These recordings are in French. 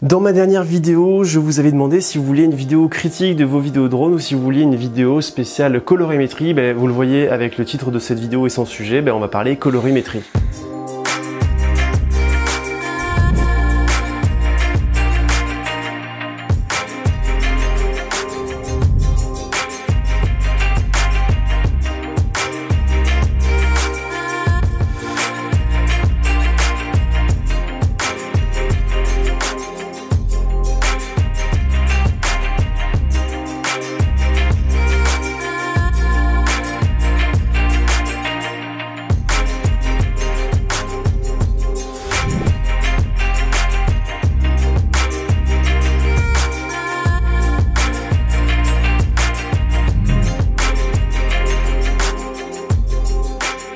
Dans ma dernière vidéo, je vous avais demandé si vous vouliez une vidéo critique de vos vidéos drone ou si vous vouliez une vidéo spéciale colorimétrie. Vous le voyez avec le titre de cette vidéo et son sujet, on va parler colorimétrie.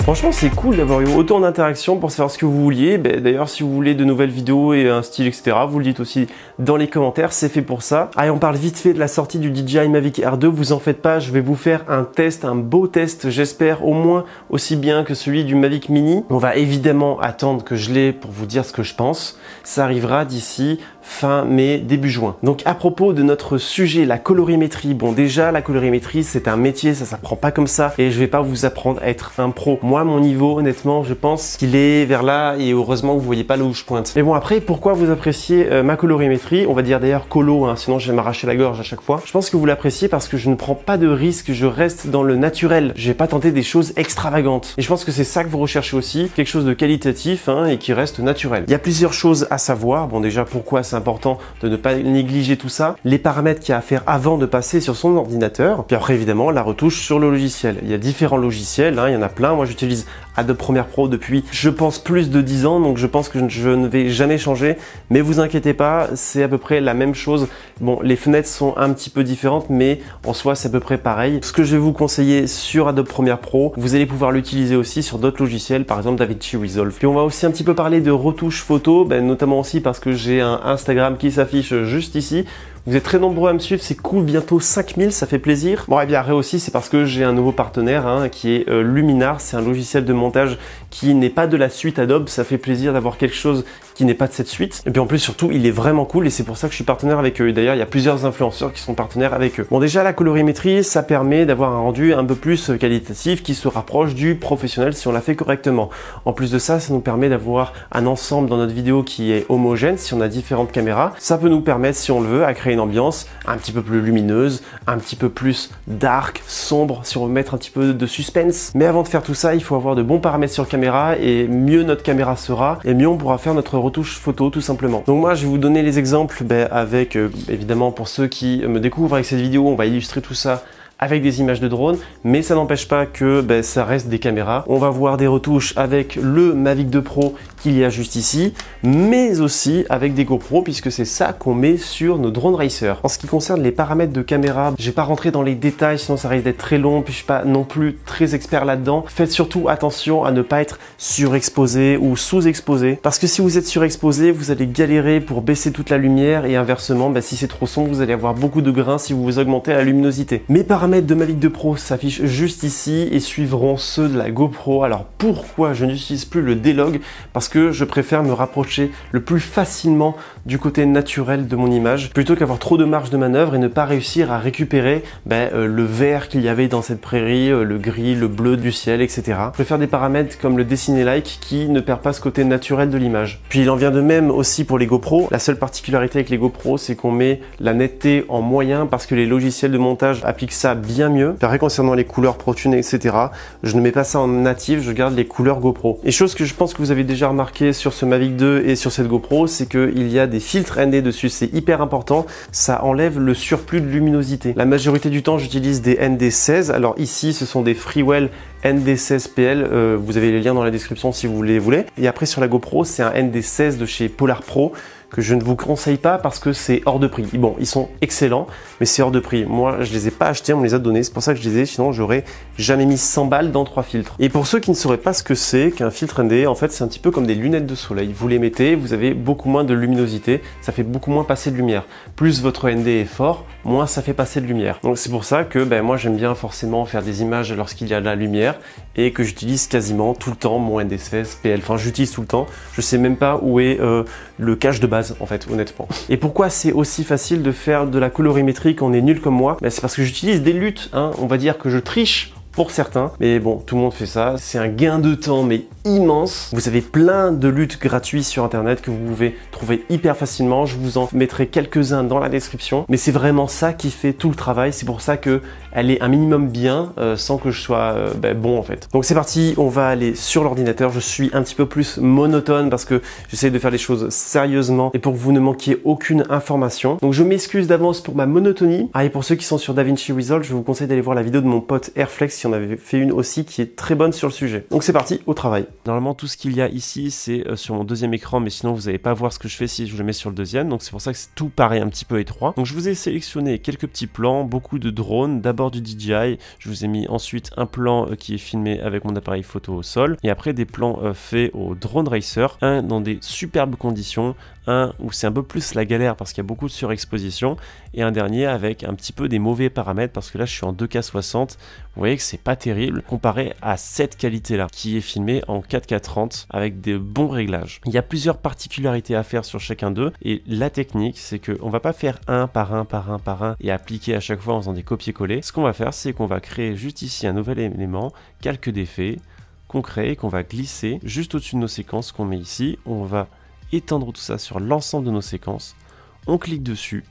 Franchement, c'est cool d'avoir eu autant d'interactions pour savoir ce que vous vouliez. D'ailleurs, si vous voulez de nouvelles vidéos et un style, etc., vous le dites aussi dans les commentaires, c'est fait pour ça. Allez, on parle vite fait de la sortie du DJI Mavic Air 2. Vous en faites pas, je vais vous faire un test, un beau test, j'espère au moins aussi bien que celui du Mavic Mini. On va évidemment attendre que je l'ai pour vous dire ce que je pense. Ça arrivera d'ici fin mai, début juin. Donc à propos de notre sujet, la colorimétrie. Bon, déjà, la colorimétrie, c'est un métier, ça s'apprend pas comme ça et je vais pas vous apprendre à être un pro. Moi, mon niveau, honnêtement, je pense qu'il est vers là et heureusement que vous voyez pas là où je pointe. Mais bon, après, pourquoi vous appréciez ma colorimétrie? On va dire d'ailleurs colo, sinon je vais m'arracher la gorge à chaque fois. Je pense que vous l'appréciez parce que je ne prends pas de risques, je reste dans le naturel. Je vais pas tenter des choses extravagantes. Et je pense que c'est ça que vous recherchez aussi, quelque chose de qualitatif et qui reste naturel. Il y a plusieurs choses à savoir. Bon, déjà, pourquoi c'est important de ne pas négliger tout ça, les paramètres qu'il y a à faire avant de passer sur son ordinateur, puis après évidemment la retouche sur le logiciel. Il y a différents logiciels, il y en a plein. Moi j'utilise Adobe Premiere Pro depuis je pense plus de 10 ans, donc je pense que je ne vais jamais changer, mais vous inquiétez pas, c'est à peu près la même chose. Bon, les fenêtres sont un petit peu différentes, mais en soi c'est à peu près pareil. Ce que je vais vous conseiller sur Adobe Premiere Pro, vous allez pouvoir l'utiliser aussi sur d'autres logiciels, par exemple DaVinci Resolve. Puis on va aussi un petit peu parler de retouches photo, notamment aussi parce que j'ai un Instagram qui s'affiche juste ici. Vous êtes très nombreux à me suivre, c'est cool, bientôt 5000, ça fait plaisir. Bon, et bien après aussi, c'est parce que j'ai un nouveau partenaire qui est Luminar, c'est un logiciel de montage qui n'est pas de la suite Adobe, ça fait plaisir d'avoir quelque chose qui n'est pas de cette suite. Et puis en plus, surtout, il est vraiment cool et c'est pour ça que je suis partenaire avec eux. Et d'ailleurs, il y a plusieurs influenceurs qui sont partenaires avec eux. Bon, déjà, la colorimétrie, ça permet d'avoir un rendu un peu plus qualitatif qui se rapproche du professionnel si on l'a fait correctement. En plus de ça, ça nous permet d'avoir un ensemble dans notre vidéo qui est homogène si on a différentes caméras. Ça peut nous permettre, si on le veut, à créer une ambiance un petit peu plus lumineuse, un petit peu plus dark, sombre, si on veut mettre un petit peu de suspense. Mais avant de faire tout ça, il faut avoir de bons paramètres sur caméra et mieux notre caméra sera et mieux on pourra faire notre retouche photo tout simplement. Donc moi je vais vous donner les exemples avec évidemment pour ceux qui me découvrent avec cette vidéo, on va illustrer tout ça avec des images de drone, mais ça n'empêche pas que ça reste des caméras. On va voir des retouches avec le Mavic 2 Pro qu'il y a juste ici, mais aussi avec des GoPro puisque c'est ça qu'on met sur nos drone racers. En ce qui concerne les paramètres de caméra, je vais pas rentrer dans les détails sinon ça risque d'être très long, puis je suis pas non plus très expert là-dedans. Faites surtout attention à ne pas être surexposé ou sous-exposé parce que si vous êtes surexposé, vous allez galérer pour baisser toute la lumière et inversement, si c'est trop sombre, vous allez avoir beaucoup de grains si vous augmentez la luminosité. Mes paramètres de Mavic 2 Pro s'affichent juste ici et suivront ceux de la GoPro. Alors pourquoi je n'utilise plus le D-Log? Parce que je préfère me rapprocher le plus facilement du côté naturel de mon image plutôt qu'avoir trop de marge de manœuvre et ne pas réussir à récupérer le vert qu'il y avait dans cette prairie, le gris, le bleu du ciel, etc. Je préfère des paramètres comme le dessiné like qui ne perd pas ce côté naturel de l'image. Puis il en vient de même aussi pour les GoPro. La seule particularité avec les GoPro, c'est qu'on met la netteté en moyen parce que les logiciels de montage appliquent ça bien mieux. Pareil concernant les couleurs ProTune, etc. Je ne mets pas ça en natif, je garde les couleurs GoPro. Et chose que je pense que vous avez déjà remarqué sur ce Mavic 2 et sur cette GoPro, c'est qu'il y a des filtres ND dessus, c'est hyper important, ça enlève le surplus de luminosité. La majorité du temps, j'utilise des ND16. Alors ici, ce sont des Freewell ND16PL, vous avez les liens dans la description si vous les voulez. Et après sur la GoPro, c'est un ND16 de chez Polar Pro que je ne vous conseille pas parce que c'est hors de prix. Bon, ils sont excellents, mais c'est hors de prix. Moi, je les ai pas achetés, on me les a donnés. C'est pour ça que je les ai, sinon j'aurais jamais mis 100 balles dans 3 filtres. Et pour ceux qui ne sauraient pas ce que c'est qu'un filtre ND, en fait, c'est un petit peu comme des lunettes de soleil. Vous les mettez, vous avez beaucoup moins de luminosité, ça fait beaucoup moins passer de lumière. Plus votre ND est fort, moins ça fait passer de lumière. Donc c'est pour ça que moi j'aime bien forcément faire des images lorsqu'il y a de la lumière et que j'utilise quasiment tout le temps mon ND16 PL. Enfin, j'utilise tout le temps. Je sais même pas où est le cache de base base en fait, honnêtement. Et pourquoi c'est aussi facile de faire de la colorimétrie quand on est nul comme moi? C'est parce que j'utilise des luttes, hein. On va dire que je triche pour certains, mais bon, tout le monde fait ça. C'est un gain de temps, mais immense. Vous avez plein de luttes gratuits sur internet que vous pouvez trouver hyper facilement. Je vous en mettrai quelques-uns dans la description, mais c'est vraiment ça qui fait tout le travail. C'est pour ça que elle est un minimum bien, sans que je sois bon en fait. Donc c'est parti, on va aller sur l'ordinateur. Je suis un petit peu plus monotone parce que j'essaie de faire les choses sérieusement et pour que vous ne manquiez aucune information. Donc je m'excuse d'avance pour ma monotonie. Ah, et pour ceux qui sont sur DaVinci Resolve, je vous conseille d'aller voir la vidéo de mon pote Airflex, qui en avait fait une aussi qui est très bonne sur le sujet. Donc c'est parti, au travail. Normalement tout ce qu'il y a ici c'est sur mon deuxième écran, mais sinon vous n'allez pas voir ce que je fais si je le mets sur le deuxième, donc c'est pour ça que tout paraît un petit peu étroit. Donc je vous ai sélectionné quelques petits plans, beaucoup de drones, d'abord du DJI, je vous ai mis ensuite un plan qui est filmé avec mon appareil photo au sol, et après des plans faits au Drone Racer, un dans des superbes conditions, un où c'est un peu plus la galère parce qu'il y a beaucoup de surexposition, et un dernier avec un petit peu des mauvais paramètres parce que là je suis en 2K60, vous voyez que c'est pas terrible comparé à cette qualité là qui est filmée en 4K30 avec des bons réglages. Il y a plusieurs particularités à faire sur chacun d'eux, et la technique c'est que on va pas faire un par un par un par un et appliquer à chaque fois en faisant des copier-coller. Ce qu'on va faire c'est qu'on va créer juste ici un nouvel élément, calque d'effet, qu'on crée, qu'on va glisser juste au-dessus de nos séquences qu'on met ici. On va étendre tout ça sur l'ensemble de nos séquences, on clique dessus,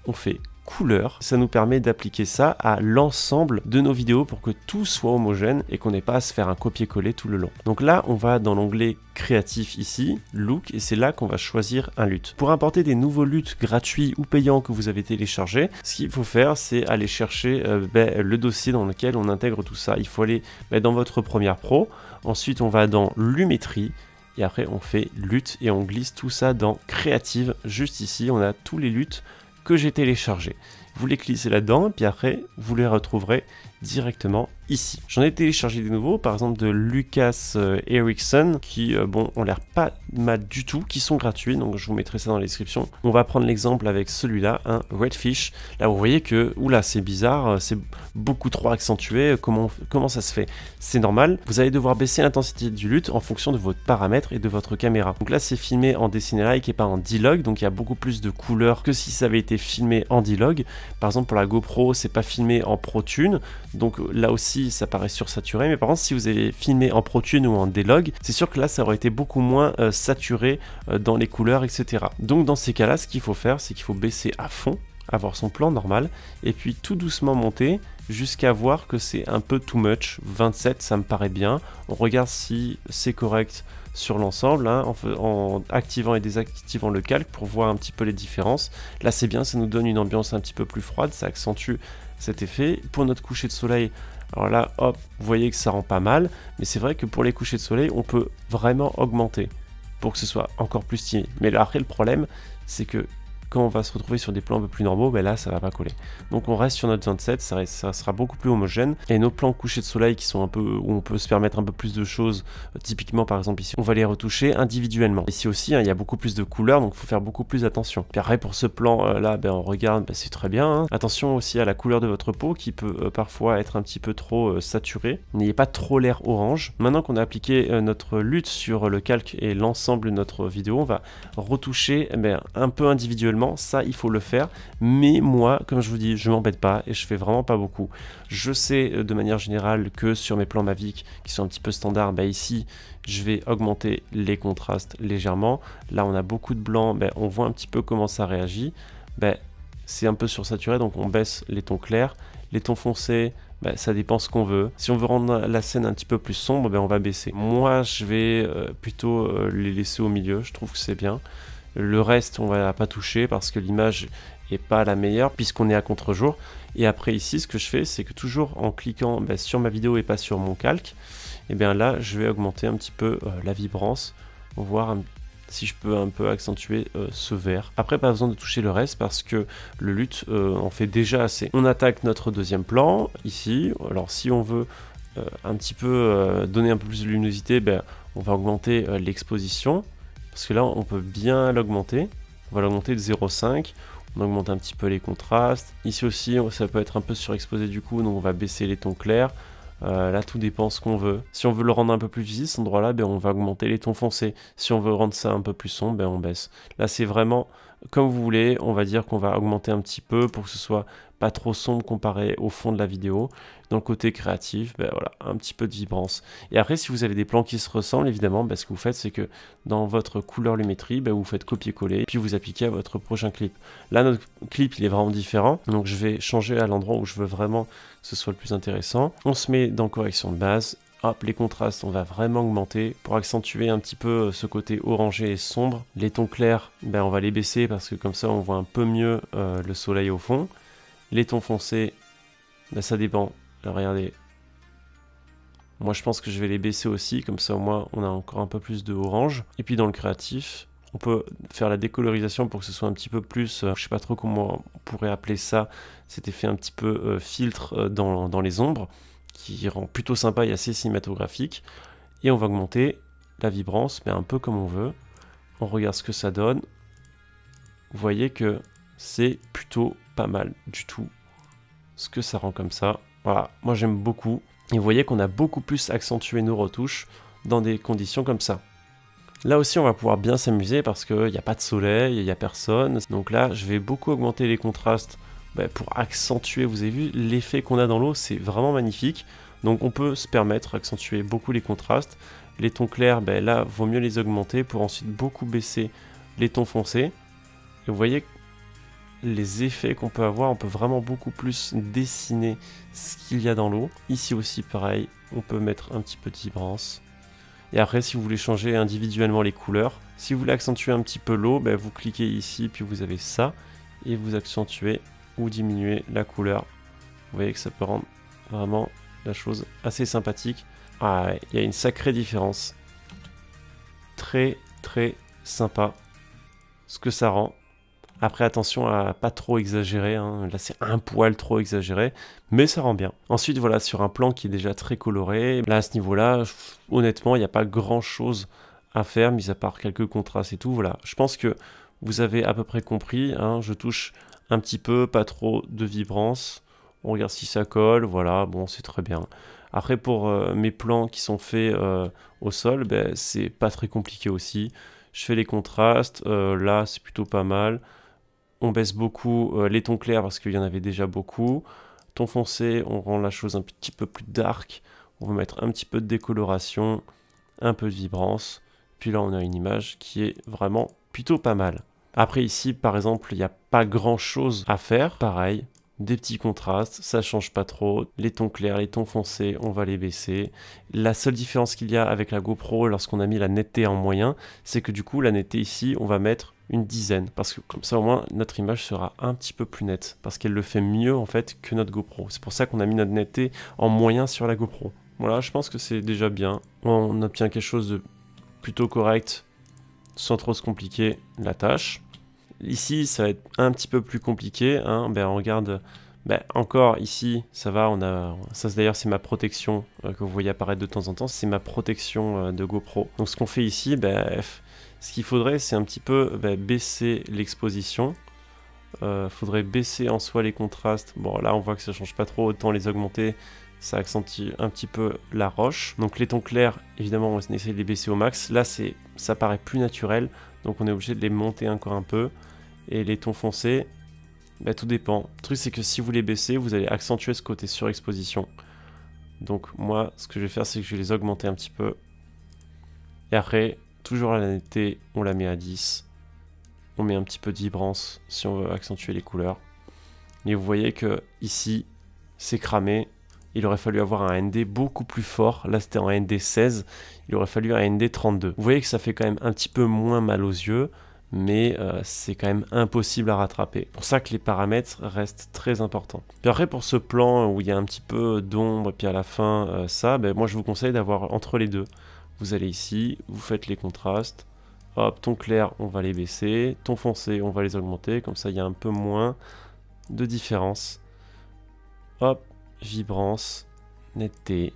on fait couleur, ça nous permet d'appliquer ça à l'ensemble de nos vidéos pour que tout soit homogène et qu'on n'ait pas à se faire un copier-coller tout le long. Donc là on va dans l'onglet créatif ici, look, et c'est là qu'on va choisir un LUT. Pour importer des nouveaux LUT gratuits ou payants que vous avez téléchargés, ce qu'il faut faire c'est aller chercher le dossier dans lequel on intègre tout ça. Il faut aller dans votre Premiere Pro, ensuite on va dans Lumetri, et après on fait LUT et on glisse tout ça dans Creative. Juste ici on a tous les LUT que j'ai téléchargés. Vous les glissez là-dedans et puis après vous les retrouverez directement ici. J'en ai téléchargé des nouveaux, par exemple de Lucas Erickson qui ont l'air pas mal du tout, qui sont gratuits, donc je vous mettrai ça dans la description. On va prendre l'exemple avec celui-là, un Redfish. Là vous voyez que oula, c'est bizarre, c'est beaucoup trop accentué. Comment ça se fait? C'est normal, vous allez devoir baisser l'intensité du LUT en fonction de votre paramètre et de votre caméra. Donc là c'est filmé en DCI-like et pas en D-Log, donc il y a beaucoup plus de couleurs que si ça avait été filmé en D-Log. Par exemple pour la GoPro c'est pas filmé en ProTune, donc là aussi ça paraît sursaturé, mais par contre si vous avez filmé en ProTune ou en D-Log, c'est sûr que là ça aurait été beaucoup moins saturé dans les couleurs, etc. Donc dans ces cas là ce qu'il faut faire c'est qu'il faut baisser à fond, avoir son plan normal, et puis tout doucement monter jusqu'à voir que c'est un peu too much. 27 ça me paraît bien, on regarde si c'est correct sur l'ensemble, hein, en activant et désactivant le calque pour voir un petit peu les différences. Là c'est bien, ça nous donne une ambiance un petit peu plus froide, ça accentue cet effet. Pour notre coucher de soleil, alors là hop, vous voyez que ça rend pas mal, mais c'est vrai que pour les couchers de soleil on peut vraiment augmenter pour que ce soit encore plus stylé. Mais là, après le problème c'est que quand on va se retrouver sur des plans un peu plus normaux, là ça va pas coller. Donc on reste sur notre 27, ça sera beaucoup plus homogène. Et nos plans couchés de soleil qui sont un peu où on peut se permettre un peu plus de choses, typiquement par exemple ici, on va les retoucher individuellement. Ici aussi il y a beaucoup plus de couleurs, donc il faut faire beaucoup plus attention. Puis après pour ce plan là, on regarde, c'est très bien, hein. Attention aussi à la couleur de votre peau qui peut parfois être un petit peu trop saturée. N'ayez pas trop l'air orange. Maintenant qu'on a appliqué notre LUT sur le calque et l'ensemble de notre vidéo, on va retoucher un peu individuellement. Ça il faut le faire, mais moi comme je vous dis je m'embête pas et je fais vraiment pas beaucoup. Je sais de manière générale que sur mes plans Mavic qui sont un petit peu standards, ici je vais augmenter les contrastes légèrement. Là on a beaucoup de blanc, on voit un petit peu comment ça réagit, c'est un peu sursaturé, donc on baisse les tons clairs. Les tons foncés, ça dépend ce qu'on veut. Si on veut rendre la scène un petit peu plus sombre, on va baisser. Moi je vais plutôt les laisser au milieu, je trouve que c'est bien. Le reste on va pas toucher parce que l'image est pas la meilleure puisqu'on est à contre-jour. Et après ici ce que je fais c'est que toujours en cliquant sur ma vidéo et pas sur mon calque, là je vais augmenter un petit peu la vibrance, voir si je peux un peu accentuer ce vert. Après pas besoin de toucher le reste parce que le LUT en fait déjà assez. On attaque notre deuxième plan ici. Alors si on veut un petit peu donner un peu plus de luminosité, on va augmenter l'exposition. Parce que là on peut bien l'augmenter, on va l'augmenter de 0,5, on augmente un petit peu les contrastes. Ici aussi ça peut être un peu surexposé du coup, donc on va baisser les tons clairs. Là, tout dépend ce qu'on veut. Si on veut le rendre un peu plus visible, cet endroit-là, ben, on va augmenter les tons foncés. Si on veut rendre ça un peu plus sombre, ben, on baisse. Là, c'est vraiment comme vous voulez. On va dire qu'on va augmenter un petit peu pour que ce soit pas trop sombre comparé au fond de la vidéo. Dans le côté créatif, ben, voilà, un petit peu de vibrance. Et après, si vous avez des plans qui se ressemblent, évidemment, ben, ce que vous faites, c'est que dans votre couleur lumétrie, ben, vous faites copier-coller, puis vous appliquez à votre prochain clip. Là, notre clip, il est vraiment différent. Donc, je vais changer à l'endroit où je veux vraiment que ce soit le plus intéressant. On se met dans correction de base. Hop, les contrastes, on va vraiment augmenter pour accentuer un petit peu ce côté orangé et sombre. Les tons clairs, ben, on va les baisser parce que comme ça, on voit un peu mieux le soleil au fond. Les tons foncés, ben, ça dépend. Là, regardez. Moi, je pense que je vais les baisser aussi. Comme ça, au moins, on a encore un peu plus de orange. Et puis, dans le créatif, on peut faire la décolorisation pour que ce soit un petit peu plus... je sais pas trop comment on pourrait appeler ça. Cet effet un petit peu filtre dans les ombres, qui rend plutôt sympa et assez cinématographique. Et on va augmenter la vibrance, mais un peu comme on veut. On regarde ce que ça donne. Vous voyez que c'est plutôt pas mal du tout ce que ça rend comme ça. Voilà, moi j'aime beaucoup. Et vous voyez qu'on a beaucoup plus accentué nos retouches dans des conditions comme ça. Là aussi on va pouvoir bien s'amuser parce qu'il n'y a pas de soleil, il n'y a personne. Donc là je vais beaucoup augmenter les contrastes pour accentuer. Vous avez vu l'effet qu'on a dans l'eau, c'est vraiment magnifique. Donc on peut se permettre d'accentuer beaucoup les contrastes. Les tons clairs, là vaut mieux les augmenter pour ensuite beaucoup baisser les tons foncés. Et vous voyez les effets qu'on peut avoir, on peut vraiment beaucoup plus dessiner ce qu'il y a dans l'eau. Ici aussi pareil, on peut mettre un petit peu de vibrance. Et après, si vous voulez changer individuellement les couleurs, si vous voulez accentuer un petit peu l'eau, vous cliquez ici, puis vous avez ça, et vous accentuez ou diminuez la couleur. Vous voyez que ça peut rendre vraiment la chose assez sympathique. Ah, il y a une sacrée différence. Très très sympa ce que ça rend. Après, attention à pas trop exagérer, hein. Là c'est un poil trop exagéré, mais ça rend bien. Ensuite, voilà, sur un plan qui est déjà très coloré, là à ce niveau-là, honnêtement, il n'y a pas grand-chose à faire, mis à part quelques contrastes et tout. Voilà, je pense que vous avez à peu près compris, hein. Je touche un petit peu, pas trop de vibrance. On regarde si ça colle, voilà, bon, c'est très bien. Après, pour mes plans qui sont faits au sol, c'est pas très compliqué aussi. Je fais les contrastes, là c'est plutôt pas mal. On baisse beaucoup les tons clairs parce qu'il y en avait déjà beaucoup. Ton foncé, on rend la chose un petit peu plus dark. On va mettre un petit peu de décoloration, un peu de vibrance. Puis là, on a une image qui est vraiment plutôt pas mal. Après ici, par exemple, il n'y a pas grand chose à faire. Pareil, des petits contrastes, ça change pas trop. Les tons clairs, les tons foncés, on va les baisser. La seule différence qu'il y a avec la GoPro lorsqu'on a mis la netteté en moyen, c'est que du coup, la netteté ici, on va mettre une dizaine, parce que comme ça au moins notre image sera un petit peu plus nette, parce qu'elle le fait mieux en fait que notre GoPro. C'est pour ça qu'on a mis notre netteté en moyen sur la GoPro. Voilà, je pense que c'est déjà bien. On obtient quelque chose de plutôt correct, sans trop se compliquer la tâche. Ici, ça va être un petit peu plus compliqué, hein. On regarde, encore ici, ça va, on a, ça d'ailleurs c'est ma protection que vous voyez apparaître de temps en temps, c'est ma protection de GoPro. Donc ce qu'on fait ici, ce qu'il faudrait, c'est un petit peu baisser l'exposition. Faudrait baisser en soi les contrastes. Bon, là, on voit que ça change pas trop. Autant les augmenter, ça accentue un petit peu la roche. Donc, les tons clairs, évidemment, on essaie de les baisser au max. Là, ça paraît plus naturel. Donc, on est obligé de les monter encore un peu. Et les tons foncés, tout dépend. Le truc, c'est que si vous les baissez, vous allez accentuer ce côté surexposition. Donc, moi, ce que je vais faire, c'est que je vais les augmenter un petit peu. Et après, toujours à la netteté, on la met à 10. On met un petit peu de vibrance si on veut accentuer les couleurs. Et vous voyez que ici, c'est cramé. Il aurait fallu avoir un ND beaucoup plus fort. Là, c'était en ND 16. Il aurait fallu un ND 32. Vous voyez que ça fait quand même un petit peu moins mal aux yeux, mais c'est quand même impossible à rattraper. C'est pour ça que les paramètres restent très importants. Puis après, pour ce plan où il y a un petit peu d'ombre, et puis à la fin, moi, je vous conseille d'avoir entre les deux. Vous allez ici, vous faites les contrastes. Hop, ton clair, on va les baisser. Ton foncé, on va les augmenter. Comme ça, il y a un peu moins de différence. Hop, vibrance, netteté.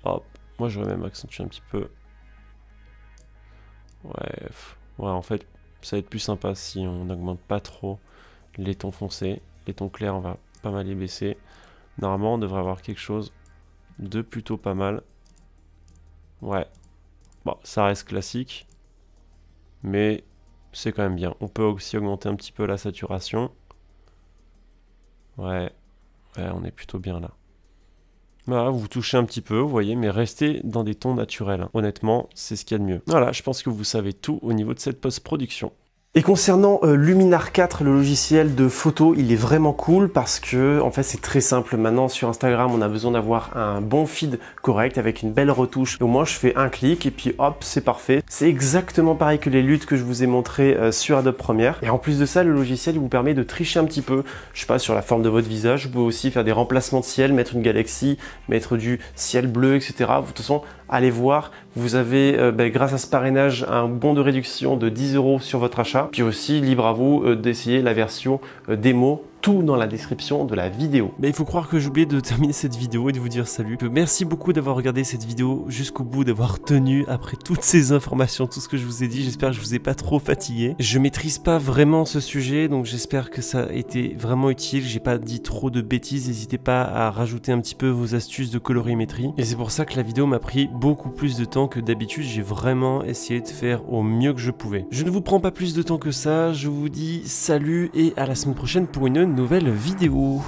Hop, moi, j'aurais même accentué un petit peu. Ouais, en fait, ça va être plus sympa si on n'augmente pas trop les tons foncés. Les tons clairs, on va pas mal les baisser. Normalement, on devrait avoir quelque chose 2 plutôt pas mal. Ouais. Bon, ça reste classique. Mais c'est quand même bien. On peut aussi augmenter un petit peu la saturation. Ouais. Ouais, on est plutôt bien là. Voilà, vous touchez un petit peu, vous voyez, mais restez dans des tons naturels. Honnêtement, c'est ce qu'il y a de mieux. Voilà, je pense que vous savez tout au niveau de cette post-production. Et concernant Luminar 4, le logiciel de photo, il est vraiment cool parce que en fait c'est très simple. Maintenant sur Instagram, on a besoin d'avoir un bon feed correct avec une belle retouche. Et au moins je fais un clic et puis hop, c'est parfait. C'est exactement pareil que les luttes que je vous ai montré sur Adobe Premiere. Et en plus de ça, le logiciel il vous permet de tricher un petit peu. Je sais pas, sur la forme de votre visage, vous pouvez aussi faire des remplacements de ciel, mettre une galaxie, mettre du ciel bleu, etc. De toute façon, allez voir. Vous avez, grâce à ce parrainage, un bon de réduction de 10 € sur votre achat. Puis aussi, libre à vous d'essayer la version démo. Tout dans la description de la vidéo. Mais il faut croire que j'ai oublié de terminer cette vidéo et de vous dire salut. Merci beaucoup d'avoir regardé cette vidéo jusqu'au bout, d'avoir tenu après toutes ces informations, tout ce que je vous ai dit. J'espère que je vous ai pas trop fatigué. Je maîtrise pas vraiment ce sujet, donc j'espère que ça a été vraiment utile. J'ai pas dit trop de bêtises. N'hésitez pas à rajouter un petit peu vos astuces de colorimétrie. Et c'est pour ça que la vidéo m'a pris beaucoup plus de temps que d'habitude. J'ai vraiment essayé de faire au mieux que je pouvais. Je ne vous prends pas plus de temps que ça. Je vous dis salut et à la semaine prochaine pour une nouvelle vidéo.